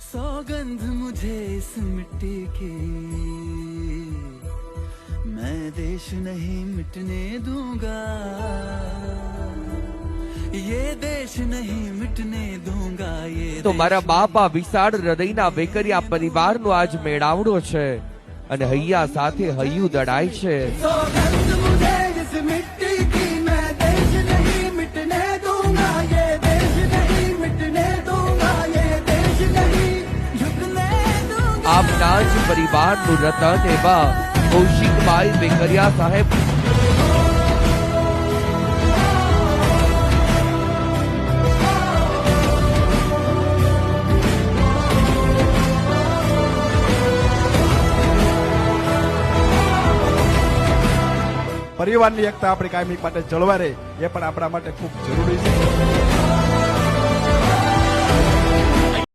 सौगंध मुझे इस मिट्टी की, मैं देश नहीं मिटने दूंगा, ये देश नहीं मिटने दूंगा, ये તો મારા બાપા વિશાળ હૃદયના વેકરિયા પરિવારનો આજ મેળાવડો છે અને હૈયા સાથે હૈયું દડાય છે। सौगंध मुझे इस मिट्टी की, मैं देश नहीं मिटने दूंगा, ये देश नहीं मिटने दूंगा, ये देश नहीं झुकने दूंगा। આપના જ પરિવારનું રતન એવા કૌશિકભાઈ વેકરિયા સાહેબ પરિવારની એકતા આપણી કાયમી માટે જળવાય રહે એ પણ આપણા માટે ખૂબ જરૂરી છે।